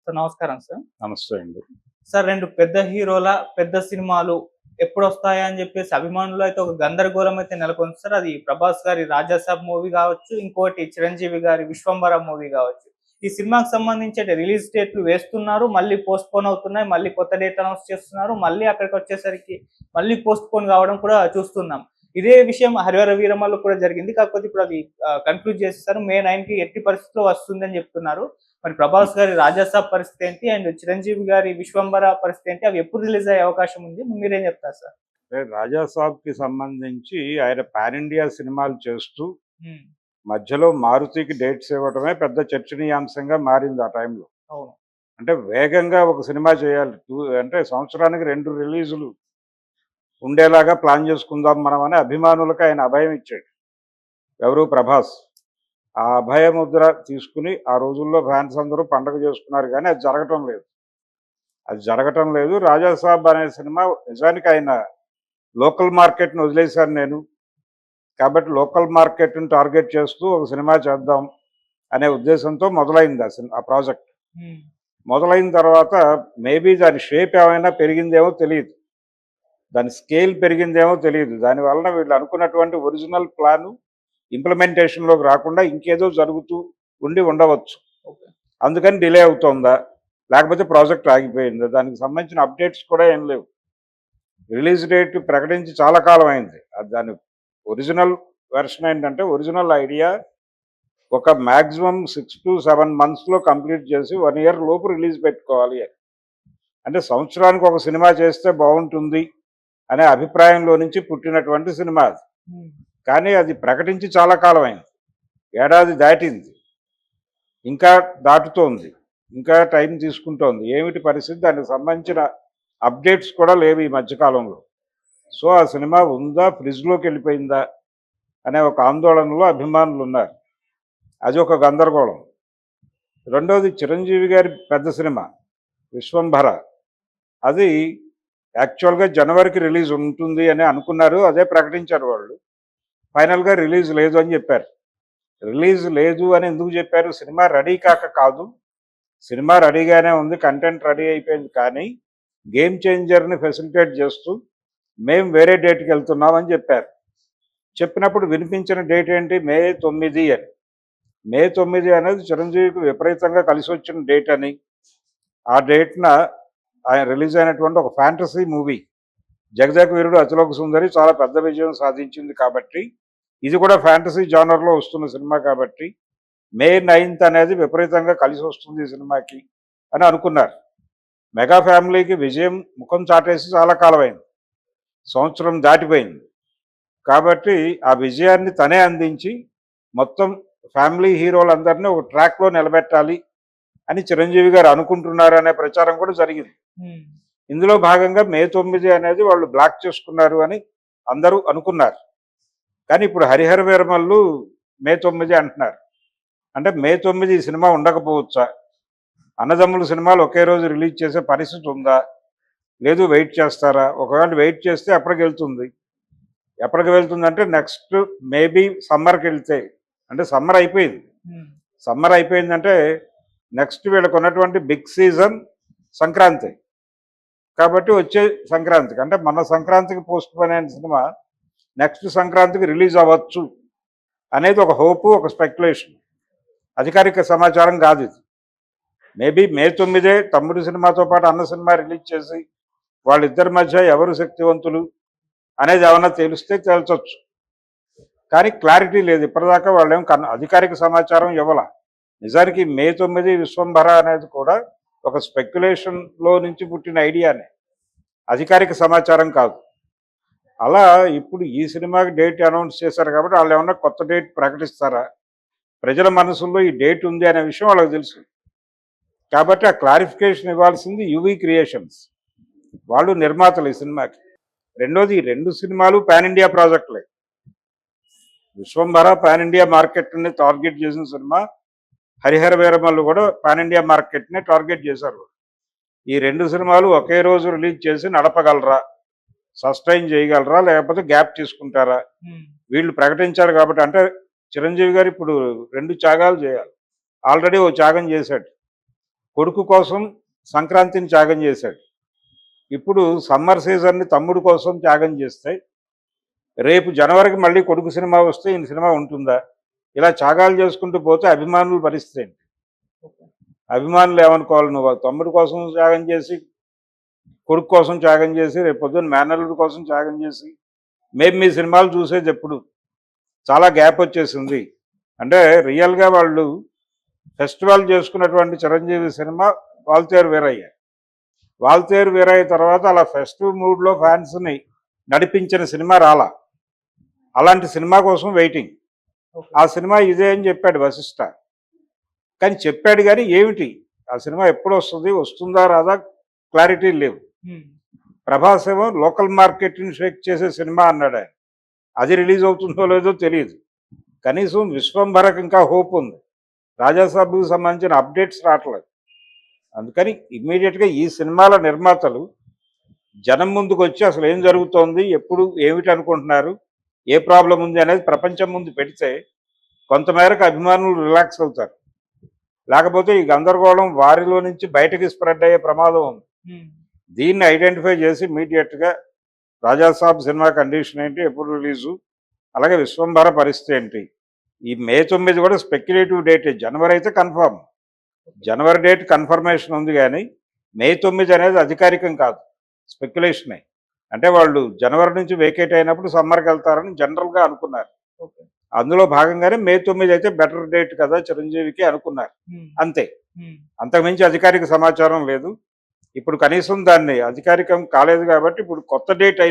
Sir నమస్కారం sir. నమస్తే అండి. సార్ 2 పెద్ద హీరోల పెద్ద సినిమాలు ఎప్పుడొస్తాయా అని జెప్పేసి అభిమానుల్లో అయితే ఒక గందరగోళం అయితే నెలకొంది సార్. అది 'ప్రభాస్' గారి 'రాజాసాబ్' మూవీ గావచ్చు, ఇంకోటి 'చిరంజీవి' గారి 'విశ్వంబర' మూవీ గావచ్చు. ఈ సినిమాకి సంబంధించి అంటే రిలీజ్ డేట్లు వేస్తున్నారు, మళ్ళీ పోస్ట్‌పోన్ అవుతున్నాయి, మళ్ళీ కొత్త డేట్ అనౌన్స్ చేస్తున్నారు, మళ్ళీ అక్కడికొచ్చేసరికి మళ్ళీ పోస్ట్‌పోన్ గావడం కూడా చూస్తున్నాం. ఇదే విషయం 'హరిహర వీరమల్లు' కూడా జరిగింది. కాకపోతే ఇప్పుడు అది కన్క్లూడ్ చేసేసారు. మే 9కి ఎట్టి పరిస్థితిలో వస్తుందని జెప్తున్నారు. మరి 'ప్రభాస్' గారి 'రాజాసాబ్' పరిస్థితి ఏంటి? అండ్ 'చిరంజీవి' గారి 'విశ్వంబర' పరిస్థితి ఏంటి? అవి ఎప్పుడు రిలీజ్ అయ్యే అవకాశం ఉంది? మీరేం చెప్తారు సార్? అంటే 'రాజా సాబ్‌కి' సంబంధించి ఆయన పాన్ ఇండియా సినిమాలు చేస్తూ హ్మ్. మధ్యలో 'మారుతికి' డేట్స్ ఇవ్వడమే పెద్ద చర్చనీయాంశంగా మారింది ఆ టైంలో. అవును. అంటే వేగంగా ఒక సినిమా చేయాలి. అంటే సంవత్సరానికి 2 రిలీజులు ఉండేలాగా ప్లాన్ చేసుకుందాం మనం అని అభిమానులకు ఆయన అభయం ఇచ్చాడు. ఎవరు? 'ప్రభాస్.' ఆ అభయ ముద్ర తీసుకుని ఆ రోజుల్లో ఫ్యాన్స్ అందరూ పండగ చేసుకున్నారు గానీ అది జరగటం లేదు. అది జరగటం లేదు. 'రాజా సాబ్' అనే సినిమా నిజానికి ఆయన లోకల్ మార్కెట్‌ని వదిలేశాను నేను. కాబట్టి లోకల్ మార్కెట్‌ని టార్గెట్ చేస్తూ ఒక సినిమా చేద్దాం అనే ఉద్దేశంతో మొదలైంది ఆ ప్రాజెక్ట్. హ్మ్. మొదలైన తర్వాత మేబీ దాని షేప్ ఏమైనా పెరిగిందేమో తెలీదు. దాని స్కేల్ పెరిగిందేమో తెలీదు. దానివలన వీళ్ళు అనుకున్నటువంటి ఒరిజినల్ ప్లాను ఇంప్లిమెంటేషన్‌లోకి రాకుండా ఇంకేదో జరుగుతూ ఉండవచ్చు. ఓకే. అందుకని డిలే అవుతోందా? లేకపోతే ప్రాజెక్ట్ ఆగిపోయిందా? దానికి సంబంధించిన అప్డేట్స్ కూడా ఏం లేవు. రిలీజ్ డేట్ ప్రకటించి చాలా కాలం అయింది. దాని ఒరిజినల్ వెర్షన్ ఏంటంటే ఒరిజినల్ ఐడియా ఒక మాక్సిమం 6-7 మంత్స్‌లో కంప్లీట్ చేసి 1 ఇయర్ లోపు రిలీజ్ పెట్టుకోవాలి అని. అంటే సంవత్సరానికి ఒక సినిమా చేస్తే బావుంటుంది అనే అభిప్రాయంలో నుంచి పుట్టినటువంటి సినిమా అది. హ్మ్. కానీ అది ప్రకటించి చాలా కాలం అయింది. ఏడాది దాటింది. ఇంకా దాటుతోంది. ఇంకా టైం తీసుకుంటోంది. ఏమిటి పరిస్థితి? దానికి సంబంధించిన అప్డేట్స్ కూడా లేవు ఈ మధ్య కాలంలో. సో, ఆ సినిమా ఉందా? ఫ్రిడ్జ్‌లోకెళ్ళిపోయిందా? అనే ఒక ఆందోళనలో అభిమానులున్నారు. అది ఒక గందరగోళం. రెండోది 'చిరంజీవి' గారి పెద్ద సినిమా 'విశ్వంభర'. అది యాక్చువల్‌గా జనవరికి రిలీజ్ ఉంటుంది అని అనుకున్నారు. అదే ప్రకటించారు వాళ్ళు. ఫైనల్‌గా రిలీజ్ లేదు అని చెప్పారు. రిలీజ్ లేదు అని ఎందుకు చెప్పారు? సినిమా రెడీ కాక కాదు. సినిమా రెడీగానే ఉంది. కంటెంట్ రెడీ అయిపోయింది. కానీ గేమ్ చేంజర్‌ని ఫెసిలిటేట్ చేస్తూ మేము వేరే డేట్‌కెళ్తున్నాం అని చెప్పారు. చెప్పినప్పుడు వినిపించిన డేట్ ఏంటి? మే 9 అని. మే 9 అనేది చిరంజీవికి విపరీతంగా కలిసొచ్చిన డేట్ అని, ఆ డేట్‌న ఆయన రిలీజ్ అయినటువంటి ఒక ఫ్యాంటసీ మూవీ 'జగదేక వీరుడు అతిలోక సుందరి' చాలా పెద్ద విజయం సాధించింది కాబట్టి, ఇది కూడా ఫ్యాంటసీ జానర్‌లో వస్తున్న సినిమా కాబట్టి, మే 9థ్ అనేది విపరీతంగా కలిసొస్తుంది ఈ సినిమాకి అని అనుకున్నారు. మెగా ఫ్యామిలీకి విజయం ముఖం చాటేసి చాలా కాలమైంది. సంవత్సరం దాటిపోయింది. కాబట్టి ఆ విజయాన్ని తనే అందించి మొత్తం ఫ్యామిలీ హీరోలందరినీ ఒక ట్రాక్‌లో నిలబెట్టాలి అని చిరంజీవి గారు అనుకుంటున్నారనే ప్రచారం కూడా జరిగింది. హ్మ్. ఇందులో భాగంగా మే 9 అనేది వాళ్ళు బ్లాక్ చేసుకున్నారు అని అందరూ అనుకున్నారు. కానీ ఇప్పుడు 'హరిహర వీరమల్లు' మే 9 అంటున్నారు. అంటే మే 9 ఈ సినిమా ఉండకపోవచ్చా? అన్నదమ్ముల సినిమాలు ఒకే రోజు రిలీజ్ చేసే పరిస్థితి ఉందా? లేదు వెయిట్ చేస్తారా? ఒకవేళ వెయిట్ చేస్తే ఎప్పటికెళ్తుంది? ఎప్పటికి వెళ్తుందంటే నెక్స్ట్ మేబీ సమ్మర్‌కెళ్తే. అంటే సమ్మర్ అయిపోయింది. హ్మ్. సమ్మర్ అయిపోయిందంటే నెక్స్ట్ వీళ్ళకున్నటువంటి బిగ్ సీజన్ సంక్రాంతి. కాబట్టి వచ్చే సంక్రాంతికి అంటే మొన్న సంక్రాంతికి పోస్ట్‌పోన్ అయిన సినిమా నెక్స్ట్ సంక్రాంతికి రిలీజ్ అవ్వచ్చు అనేది ఒక హోపు, ఒక స్పెక్యులేషన్. అధికారిక సమాచారం కాదిది. మేబీ మే 9 తమ్ముడు సినిమాతో పాటు అన్న సినిమా రిలీజ్ చేసి వాళ్ళిద్దరి మధ్య ఎవరు శక్తివంతులు అనేది ఏమన్నా తెలిస్తే తేల్చొచ్చు. కానీ క్లారిటీ లేదు. ఇప్పటిదాకా వాళ్ళేం అధికారిక సమాచారం ఇవ్వల. నిజానికి మే 9 విశ్వంభర అనేది కూడా ఒక స్పెక్యులేషన్‌లో నుంచి పుట్టిన ఐడియానే. అధికారిక సమాచారం కాదు. అలా ఇప్పుడు ఈ సినిమాకి డేట్ అనౌన్స్ చేశారు కాబట్టి ఆళ్ళేమన్నా కొత్త డేట్ ప్రకటిస్తారా? ప్రజల మనసుల్లో ఈ డేట్ ఉంది అనే విషయం వాళ్ళకి తెలుసు. కాబట్టి ఆ క్లారిఫికేషన్ ఇవ్వాల్సింది యూవీ క్రియేషన్స్. వాళ్ళు నిర్మాతలు ఈ సినిమాకి. రెండోది ఈ 2 సినిమాలు పాన్ ఇండియా ప్రాజెక్టులే. 'విశ్వంభర' పాన్ ఇండియా మార్కెట్‌ని టార్గెట్ చేసిన సినిమా. 'హరిహర వీరమల్లు' కూడా పాన్ ఇండియా మార్కెట్‌నే టార్గెట్ చేశారు. ఈ 2 సినిమాలు ఒకే రోజు రిలీజ్ చేసి నడపగలరా? సస్టైన్ చేయగలరా? లేకపోతే గ్యాప్ తీసుకుంటారా? హ్మ్. వీళ్ళు ప్రకటించారు కాబట్టి అంటే చిరంజీవి గారు ఇప్పుడు 2 త్యాగాలు చేయాలి. ఆల్రెడీ ఓ త్యాగం చేశాడు. కొడుకు కోసం సంక్రాంతిని త్యాగం చేశాడు. ఇప్పుడు సమ్మర్ సీజన్ని తమ్ముడు కోసం త్యాగం చేస్తే రేపు జనవరికి మళ్ళీ కొడుకు సినిమా వస్తే ఈయన సినిమా ఉంటుందా? ఇలా త్యాగాలు చేసుకుంటూ పోతే అభిమానుల పరిస్థితి ఏంటి? అభిమానులు ఏమనుకోవాలి? నువ్వు తమ్ముడు కోసం త్యాగం చేసి, కొడుకు కోసం త్యాగం చేసి, రేపు పొద్దున్న మేనల్లుడి కోసం త్యాగం చేసి, మేము మీ సినిమాలు చూసేది ఎప్పుడు? చాలా గ్యాప్ వచ్చేసింది. అంటే రియల్గా వాళ్ళు ఫెస్టివల్ చేసుకున్నటువంటి చిరంజీవి సినిమా వాల్తేరు వీరయ్య. వాల్తేరు వీరయ్య తర్వాత అలా ఫెస్టివ్ మూడ్లో ఫ్యాన్స్ని నడిపించిన సినిమా రాలా. అలాంటి సినిమా కోసం వెయిటింగ్. ఆ సినిమా ఇదే అని చెప్పాడు వశిష్ఠ. కానీ చెప్పాడు కానీ ఏమిటి ఆ సినిమా ఎప్పుడు వస్తుంది, వస్తుందా రాదా క్లారిటీ లేవు. ప్రభాస్ ఏమో లోకల్ మార్కెట్ని షేక్ చేసే సినిమా అన్నాడు ఆయన. అది రిలీజ్ అవుతుందో లేదో తెలియదు. కనీసం విశ్వంభరకు ఇంకా హోప్ ఉంది. రాజాసాబ్కి సంబంధించిన అప్డేట్స్ రావట్లేదు. అందుకని ఇమ్మీడియట్గా ఈ సినిమాల నిర్మాతలు జనం ముందుకు వచ్చి అసలు ఏం జరుగుతోంది, ఎప్పుడు ఏమిటి అనుకుంటున్నారు, ఏ ప్రాబ్లం ఉంది అనేది ప్రపంచం ముందు పెడితే కొంతమేరకు అభిమానులు రిలాక్స్ అవుతారు. లేకపోతే ఈ గందరగోళం వారిలో నుంచి బయటకి స్ప్రెడ్ అయ్యే ప్రమాదం ఉంది. దీన్ని ఐడెంటిఫై చేసి ఇమీడియట్గా రాజాసాబ్ సినిమా కండిషన్ ఏంటి, ఎప్పుడు రిలీజు, అలాగే విశ్వంభర పరిస్థితి ఏంటి. ఈ మే 9 కూడా స్పెక్యులేటివ్ డేట్. జనవరి అయితే కన్ఫర్మ్, జనవరి డేట్ కన్ఫర్మేషన్ ఉంది, కానీ మే 9 అనేది అధికారికం కాదు, స్పెక్యులేషనే. అంటే వాళ్ళు జనవరి నుంచి వేకేట్ అయినప్పుడు సమ్మర్కి వెళ్తారని జనరల్గా అనుకున్నారు. అందులో భాగంగానే మే 9 అయితే బెటర్ డేట్ కదా చిరంజీవికి అనుకున్నారు, అంతే. అంతకుమించి అధికారిక సమాచారం లేదు. ఇప్పుడు కనీసం దాన్ని అధికారికం కాలేదు కాబట్టి ఇప్పుడు కొత్త డేట్